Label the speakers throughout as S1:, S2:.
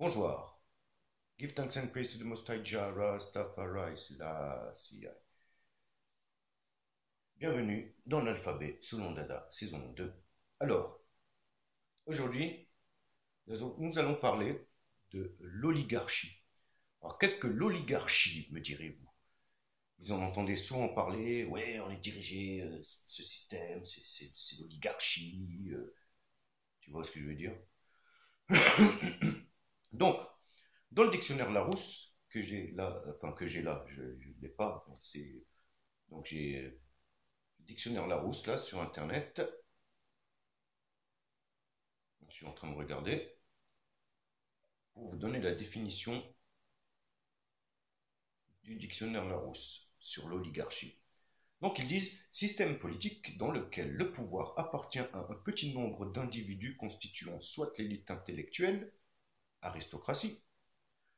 S1: Bonjour. Give thanks and praise to the Most High Jah, Rastafari, Selassie. Bienvenue dans l'alphabet selon Dada, saison 2. Alors, aujourd'hui, nous allons parler de l'oligarchie. Alors, qu'est-ce que l'oligarchie, me direz-vous? Vous en entendez souvent parler, ouais, on est dirigé, ce système, c'est l'oligarchie, tu vois ce que je veux dire? Donc, dans le dictionnaire Larousse, je ne l'ai pas, donc j'ai le dictionnaire Larousse là sur internet, je suis en train de regarder pour vous donner la définition du dictionnaire Larousse sur l'oligarchie. Donc ils disent système politique dans lequel le pouvoir appartient à un petit nombre d'individus constituant soit l'élite intellectuelle, aristocratie,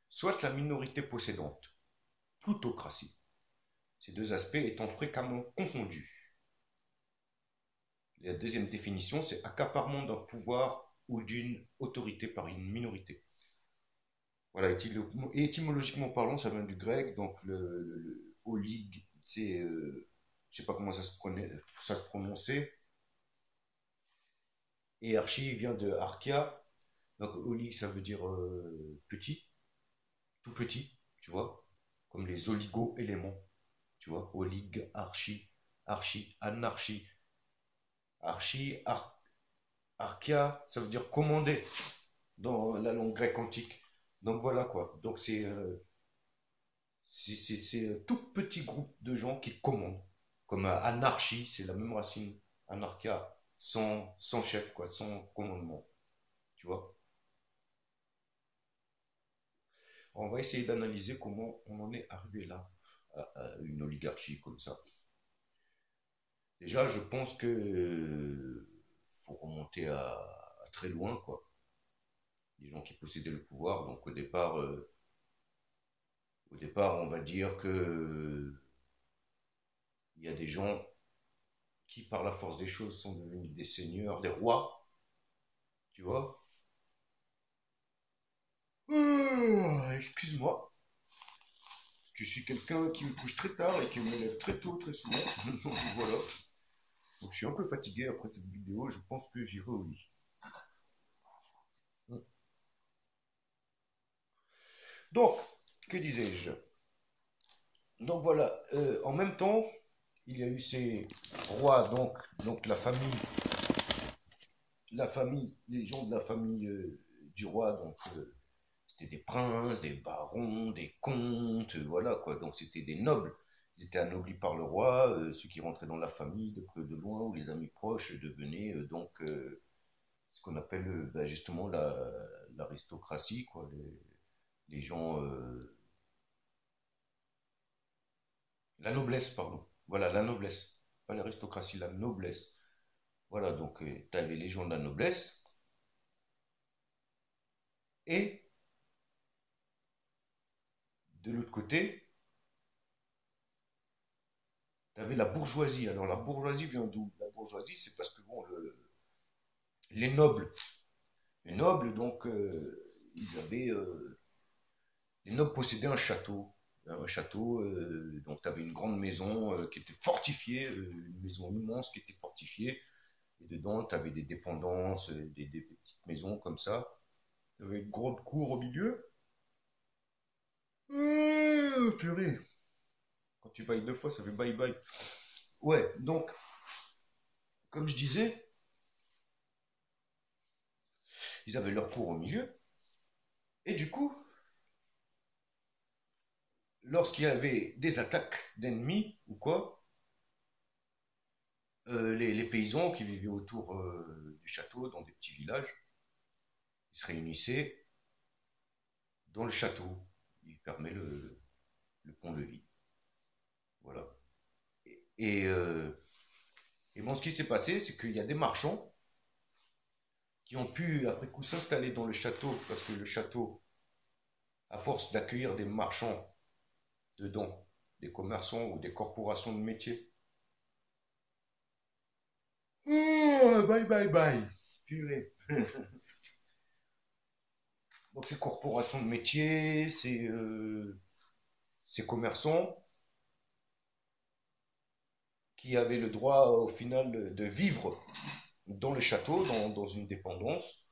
S1: soit la minorité possédante, plutocratie. Ces deux aspects étant fréquemment confondus. La deuxième définition, c'est accaparement d'un pouvoir ou d'une autorité par une minorité. Voilà, étymologiquement parlant, ça vient du grec, donc le olig, c'est, je sais pas comment ça se prononçait, et archi vient de archia, donc olig, ça veut dire petit, tout petit, tu vois, comme les oligo-éléments, tu vois, olig, archi, anarchie, archi, archia, ça veut dire commander dans la langue grecque antique. Donc voilà quoi. Donc c'est un tout petit groupe de gens qui commandent. Comme anarchie, c'est la même racine. Anarchia, sans chef, quoi, sans commandement. Tu vois. On va essayer d'analyser comment on en est arrivé là, à une oligarchie comme ça. Déjà, je pense que faut remonter à très loin, quoi. Les gens qui possédaient le pouvoir. Donc au départ, on va dire que il y a des gens qui, par la force des choses, sont devenus des seigneurs, des rois, tu vois. Excuse-moi, parce que je suis quelqu'un qui me couche très tard et qui me lève très tôt, très souvent. Donc voilà. Donc je suis un peu fatigué après cette vidéo, je pense que j'irai au lit. Donc, que disais-je? Donc voilà, en même temps, il y a eu ces rois, donc les gens de la famille du roi, donc c'était des princes, des barons, des comtes, voilà quoi. Donc c'était des nobles. Ils étaient anoblis par le roi. Ceux qui rentraient dans la famille, de près ou de loin, ou les amis proches, devenaient ce qu'on appelle justement l'aristocratie, quoi. Les gens, la noblesse, pardon. Voilà, la noblesse. Pas l'aristocratie, la noblesse. Voilà, donc tu avais les gens de la noblesse et de l'autre côté, tu avais la bourgeoisie. Alors la bourgeoisie vient d'où? La bourgeoisie, c'est parce que bon, les nobles, donc, ils avaient, les nobles possédaient un château. Un château, donc tu avais une grande maison qui était fortifiée, une maison immense qui était fortifiée. Et dedans, tu avais des dépendances, des petites maisons comme ça. Tu avais une grande cour au milieu. Purée. Quand tu bailles deux fois, ça fait bye bye. Ouais, donc, comme je disais, ils avaient leur cour au milieu. Et du coup, lorsqu'il y avait des attaques d'ennemis ou quoi, les paysans qui vivaient autour du château, dans des petits villages, ils se réunissaient dans le château. Ils fermaient le pont-levis. Voilà. Et bon, ce qui s'est passé, c'est qu'il y a des marchands qui ont pu, après coup, s'installer dans le château, parce que le château, à force d'accueillir des marchands dedans, des commerçants ou des corporations de métiers. Oh, bye bye bye. Purée. Donc ces corporations de métiers, ces commerçants qui avaient le droit au final de vivre dans le château, dans une dépendance.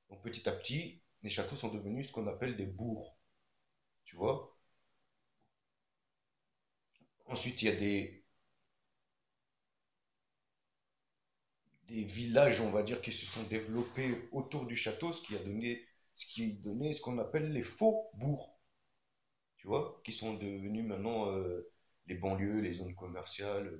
S1: Donc petit à petit, les châteaux sont devenus ce qu'on appelle des bourgs, tu vois. Ensuite, il y a des villages, on va dire, qui se sont développés autour du château, ce qui a donné ce qu'on appelle les faux bourgs, tu vois, qui sont devenus maintenant les banlieues, les zones commerciales,